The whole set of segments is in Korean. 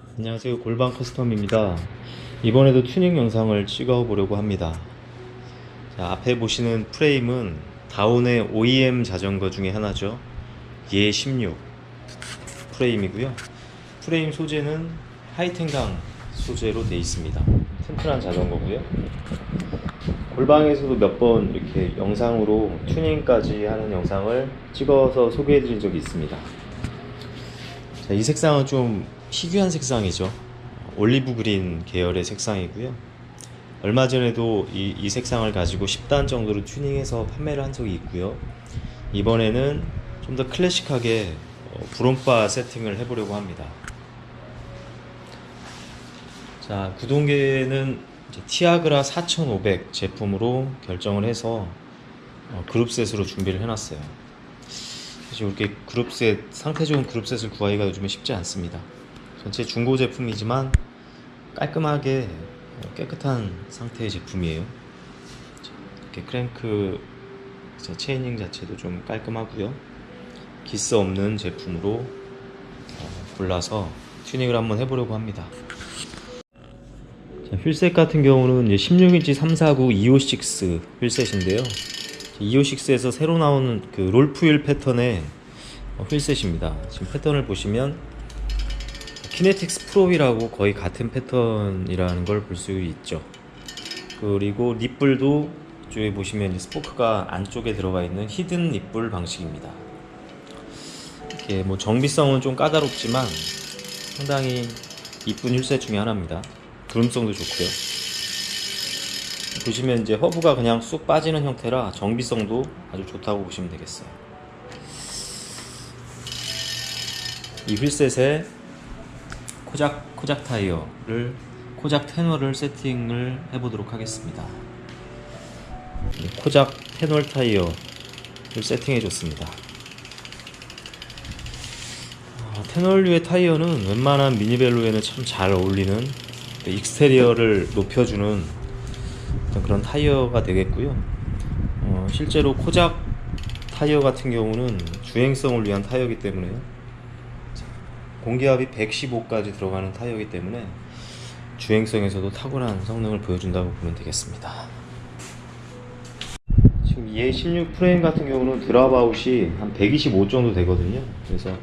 안녕하세요, 골방 커스텀입니다. 이번에도 튜닝 영상을 찍어 보려고 합니다. 자, 앞에 보시는 프레임은 다운의 OEM 자전거 중에 하나죠. 예16 프레임이고요. 프레임 소재는 하이텐강 소재로 되어 있습니다. 튼튼한 자전거고요. 골방에서도 몇 번 이렇게 영상으로 튜닝까지 하는 영상을 찍어서 소개해 드린 적이 있습니다. 자, 이 색상은 좀 희귀한 색상이죠. 올리브 그린 계열의 색상이고요. 얼마 전에도 이 색상을 가지고 10단 정도로 튜닝해서 판매를 한 적이 있고요. 이번에는 좀 더 클래식하게 브롬바 세팅을 해보려고 합니다. 자, 구동계는 이제 티아그라 4500 제품으로 결정을 해서 그룹셋으로 준비를 해놨어요. 사실 이렇게 그룹셋, 상태 좋은 그룹셋을 구하기가 요즘에 쉽지 않습니다. 전체 중고 제품이지만 깔끔하게 깨끗한 상태의 제품이에요. 이렇게 크랭크 체이닝 자체도 좀 깔끔하고요. 기스 없는 제품으로 골라서 튜닝을 한번 해보려고 합니다. 자, 휠셋 같은 경우는 16인치 349 256 휠셋인데요. 256에서 새로 나오는 그 롤프 휠 패턴의 휠셋입니다. 지금 패턴을 보시면 키네틱스 프로이라고 거의 같은 패턴이라는 걸 볼 수 있죠. 그리고 립불도 이쪽에 보시면 이제 스포크가 안쪽에 들어가 있는 히든 립불 방식입니다. 이렇게 뭐 정비성은 좀 까다롭지만 상당히 이쁜 휠셋 중에 하나입니다. 구름성도 좋고요. 보시면 이제 허브가 그냥 쑥 빠지는 형태라 정비성도 아주 좋다고 보시면 되겠어요. 이 휠셋에 코작 타이어를, 코작 테너를 세팅을 해보도록 하겠습니다. 코작 테너 타이어를 세팅해 줬습니다. 테널류의 타이어는 웬만한 미니벨로에는 참 잘 어울리는 익스테리어를 높여주는 그런 타이어가 되겠고요. 실제로 코작 타이어 같은 경우는 주행성을 위한 타이어이기 때문에요. 공기압이 115까지 들어가는 타이어이기 때문에 주행성에서도 탁월한 성능을 보여준다고 보면 되겠습니다. 지금 예16 프레임 같은 경우는 드랍아웃이 한 125 정도 되거든요. 그래서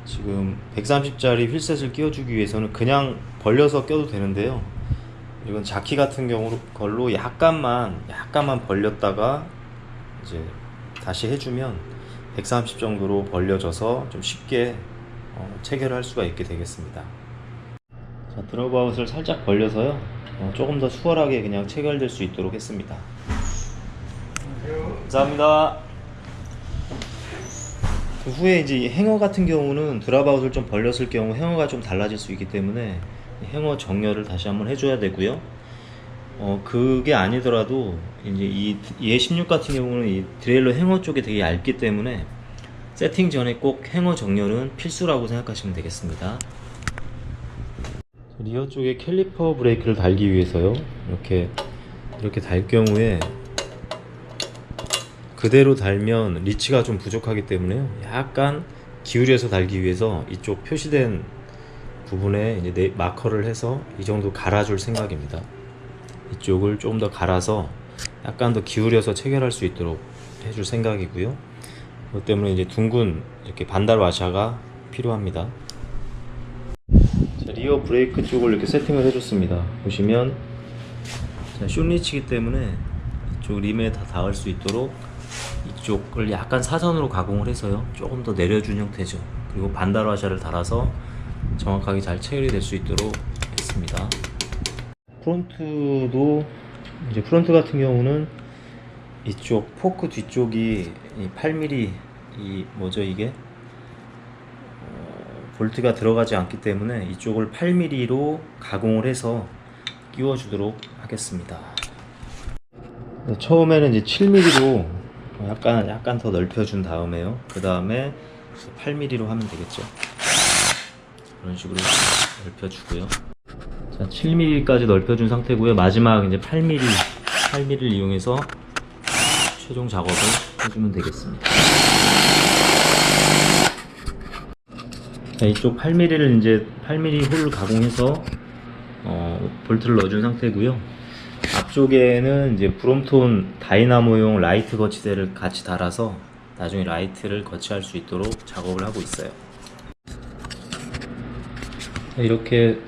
지금 130짜리 휠셋을 끼워주기 위해서는 그냥 벌려서 껴도 되는데요. 이건 자키 같은 걸로 약간만 벌렸다가 이제 다시 해주면 130 정도로 벌려져서 좀 쉽게 체결을 할 수가 있게 되겠습니다. 자, 드롭아웃을 살짝 벌려서요, 조금 더 수월하게 그냥 체결될 수 있도록 했습니다. 감사합니다. 그 후에 이제 행어 같은 경우는 드랍아웃을 좀 벌렸을 경우 행어가 좀 달라질 수 있기 때문에 행어 정렬을 다시 한번 해줘야 되고요. 그게 아니더라도 이제 이 E16 같은 경우는 이 드레일러 행어 쪽이 되게 얇기 때문에 세팅 전에 꼭 행어 정렬은 필수라고 생각하시면 되겠습니다. 리어 쪽에 캘리퍼 브레이크를 달기 위해서요, 이렇게 달 경우에 그대로 달면 리치가 좀 부족하기 때문에요, 약간 기울여서 달기 위해서 이쪽 표시된 부분에 이제 마커를 해서 이 정도 갈아줄 생각입니다. 이쪽을 조금 더 갈아서 약간 더 기울여서 체결할 수 있도록 해줄 생각이고요. 그것 때문에 이제 둥근 이렇게 반달 와샤가 필요합니다. 자, 리어 브레이크 쪽을 이렇게 세팅을 해줬습니다. 보시면 숏리치기 때문에 이쪽 림에 다 닿을 수 있도록 이쪽을 약간 사선으로 가공을 해서요, 조금 더 내려준 형태죠. 그리고 반달 와샤를 달아서 정확하게 잘 체결이 될 수 있도록 했습니다. 프론트 같은 경우는 이쪽 포크 뒤쪽이 8mm 이게 볼트가 들어가지 않기 때문에 이쪽을 8mm로 가공을 해서 끼워주도록 하겠습니다. 처음에는 이제 7mm로 약간 더 넓혀준 다음에요, 그 다음에 8mm로 하면 되겠죠. 그런 식으로 넓혀주고요. 자, 7mm까지 넓혀준 상태고요. 마지막 이제 8mm를 이용해서 최종 작업을 해주면 되겠습니다. 자, 이쪽 8mm를 이제 8mm 홀 가공해서 볼트를 넣어준 상태고요. 앞쪽에는 이제 브롬톤 다이나모용 라이트 거치대를 같이 달아서 나중에 라이트를 거치할 수 있도록 작업을 하고 있어요. 자, 이렇게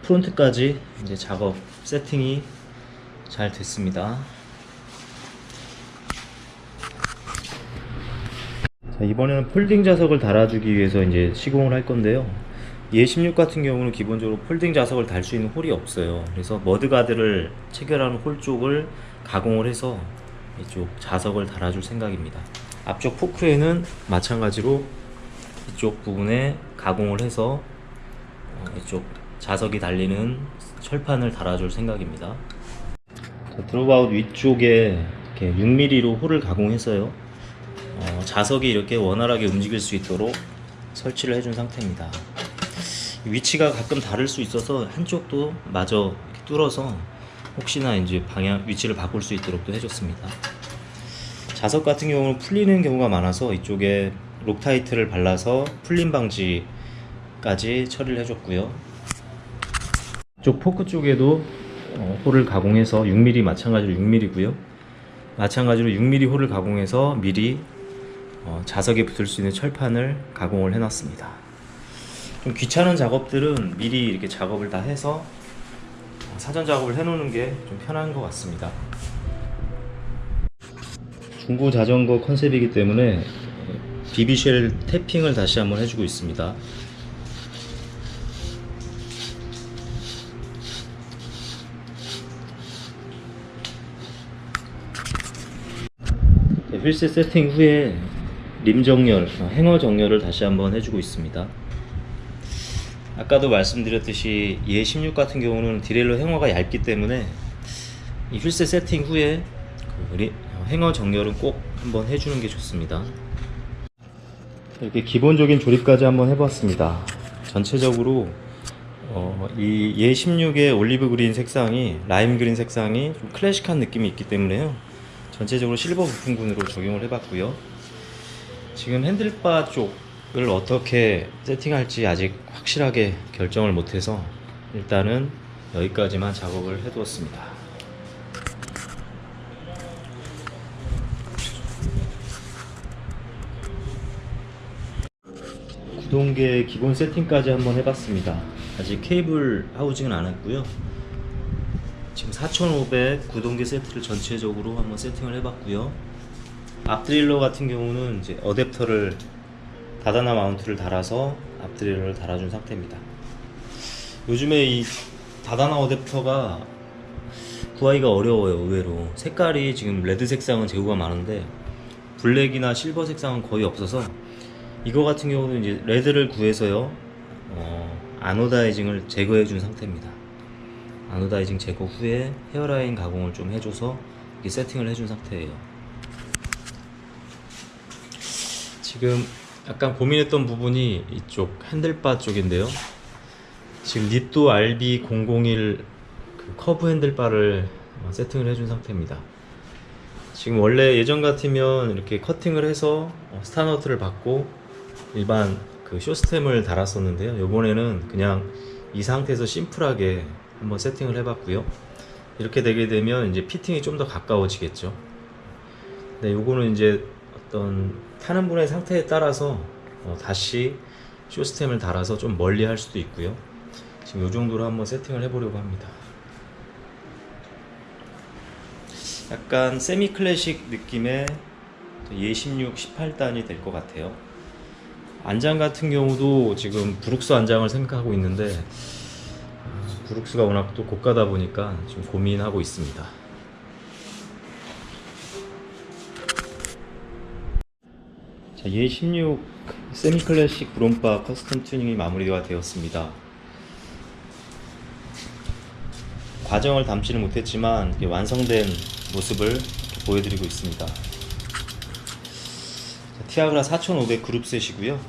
프론트까지 이제 작업 세팅이 잘 됐습니다. 자, 이번에는 폴딩 자석을 달아주기 위해서 이제 시공을 할 건데요. EA16 같은 경우는 기본적으로 폴딩 자석을 달 수 있는 홀이 없어요. 그래서 머드가드를 체결하는 홀 쪽을 가공을 해서 이쪽 자석을 달아줄 생각입니다. 앞쪽 포크에는 마찬가지로 이쪽 부분에 가공을 해서 이쪽 자석이 달리는 철판을 달아줄 생각입니다. 자, 드롭아웃 위쪽에 이렇게 6mm로 홀을 가공해서요. 자석이 이렇게 원활하게 움직일 수 있도록 설치를 해준 상태입니다. 위치가 가끔 다를 수 있어서 한쪽도 마저 이렇게 뚫어서 혹시나 이제 방향 위치를 바꿀 수 있도록도 해줬습니다. 자석 같은 경우는 풀리는 경우가 많아서 이쪽에 록타이트를 발라서 풀림 방지까지 처리를 해줬고요. 이쪽 포크 쪽에도 홀을 가공해서 6mm 마찬가지로 6mm고요. 마찬가지로 6mm 홀을 가공해서 미리 자석에 붙을 수 있는 철판을 가공을 해놨습니다. 좀 귀찮은 작업들은 미리 이렇게 작업을 다 해서 사전 작업을 해놓는 게 좀 편한 것 같습니다. 중고 자전거 컨셉이기 때문에 BB쉘 탭핑을 다시 한번 해주고 있습니다. 휠셋 세팅 후에 림 정렬, 행어 정렬을 다시 한번 해주고 있습니다. 아까도 말씀드렸듯이 EA16 같은 경우는 디레일러 행어가 얇기 때문에 이 휠셋 세팅 후에 행어 정렬은 꼭 한번 해주는 게 좋습니다. 이렇게 기본적인 조립까지 한번 해봤습니다. 전체적으로 이 EA16의 올리브 그린 색상이 라임 그린 색상이 좀 클래식한 느낌이 있기 때문에요. 전체적으로 실버 부품군으로 적용을 해봤고요. 지금 핸들바 쪽을 어떻게 세팅할지 아직 확실하게 결정을 못해서 일단은 여기까지만 작업을 해두었습니다. 구동계 기본 세팅까지 한번 해봤습니다. 아직 케이블 하우징은 안 했고요. 지금 4500 구동계 세트를 전체적으로 한번 세팅을 해봤고요. 앞드릴러 같은 경우는 이제 어댑터를 다다나 마운트를 달아서 앞드릴러를 달아준 상태입니다. 요즘에 이 다다나 어댑터가 구하기가 어려워요. 의외로 색깔이 지금 레드 색상은 재고가 많은데 블랙이나 실버 색상은 거의 없어서 이거 같은 경우는 이제 레드를 구해서요 아노다이징을 제거해 준 상태입니다. 아노다이징 제거 후에 헤어라인 가공을 좀 해줘서 이렇게 세팅을 해준 상태예요. 지금 약간 고민했던 부분이 이쪽 핸들바 쪽인데요. 지금 니또 RB001 그 커브 핸들바를 세팅을 해준 상태입니다. 지금 원래 예전 같으면 이렇게 커팅을 해서 스타너트를 받고 일반 그 쇼스템을 달았었는데요. 이번에는 그냥 이 상태에서 심플하게 한번 세팅을 해봤고요. 이렇게 되게 되면 이제 피팅이 좀 더 가까워지겠죠. 네, 요거는 이제 어떤 타는 분의 상태에 따라서 다시 쇼스템을 달아서 좀 멀리 할 수도 있고요. 지금 요 정도로 한번 세팅을 해보려고 합니다. 약간 세미 클래식 느낌의 EA16 18단이 될 것 같아요. 안장 같은 경우도 지금 브룩스 안장을 생각하고 있는데 브룩스가 워낙 또 고가다 보니까 좀 고민하고 있습니다. 자, EA16 세미 클래식 브롬바 커스텀 튜닝이 마무리가 되었습니다. 과정을 담지는 못했지만 완성된 모습을 보여드리고 있습니다. 티아그라 4500 그룹셋이고요.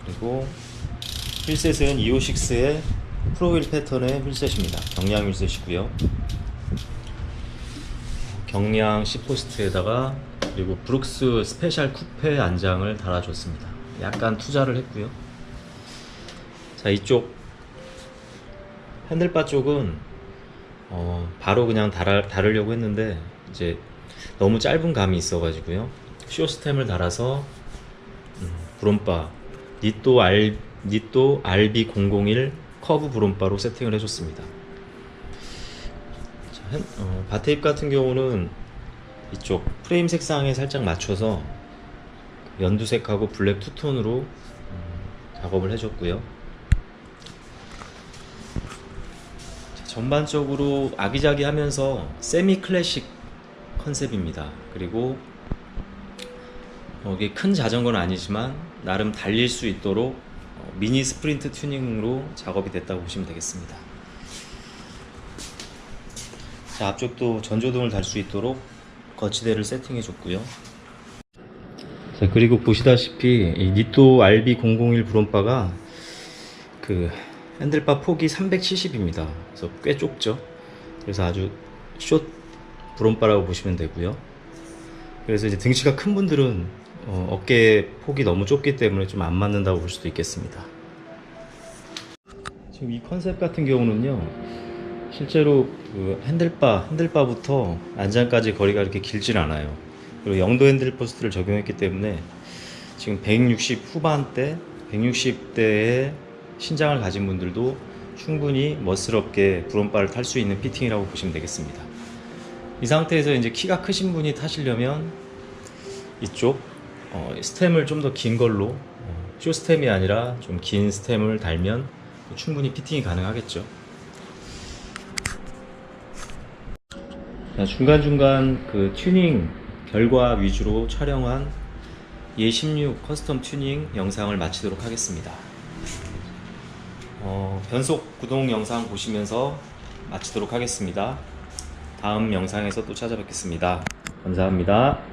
그리고 휠셋은 EO6의 프로휠 패턴의 휠셋입니다. 경량 휠셋이고요. 경량 C포스트에다가 그리고 브룩스 스페셜 쿠페 안장을 달아줬습니다. 약간 투자를 했고요. 자, 이쪽 핸들바 쪽은 바로 그냥 다르려고 했는데 이제 너무 짧은 감이 있어 가지고요, 쇼스템을 달아서 브롬바 니또 RB001 커브 브롬바로 세팅을 해줬습니다. 자, 바테입 같은 경우는 이쪽 프레임 색상에 살짝 맞춰서 연두색하고 블랙 투톤으로 작업을 해줬고요. 자, 전반적으로 아기자기하면서 세미 클래식 컨셉입니다. 그리고 이게 큰 자전거는 아니지만 나름 달릴 수 있도록 미니 스프린트 튜닝으로 작업이 됐다고 보시면 되겠습니다. 자, 앞쪽도 전조등을 달 수 있도록 거치대를 세팅해 줬고요. 자, 그리고 보시다시피 이 니또 RB001 브롬바가 그 핸들바 폭이 370입니다. 그래서 꽤 좁죠. 그래서 아주 숏 브롬바라고 보시면 되고요. 그래서 이제 등치가 큰 분들은 어깨 폭이 너무 좁기 때문에 좀 안 맞는다고 볼 수도 있겠습니다. 지금 이 컨셉 같은 경우는요, 실제로 그 핸들바부터 안장까지 거리가 이렇게 길진 않아요. 그리고 영도 핸들 포스트를 적용했기 때문에 지금 160 후반대, 160대의 신장을 가진 분들도 충분히 멋스럽게 브롬바를 탈 수 있는 피팅이라고 보시면 되겠습니다. 이 상태에서 이제 키가 크신 분이 타시려면 이쪽 스템을 좀 더 긴 걸로, 쇼 스템이 아니라 좀 긴 스템을 달면 충분히 피팅이 가능하겠죠. 자, 중간중간 그 튜닝 결과 위주로 촬영한 예16 커스텀 튜닝 영상을 마치도록 하겠습니다. 변속 구동 영상 보시면서 마치도록 하겠습니다. 다음 영상에서 또 찾아뵙겠습니다. 감사합니다.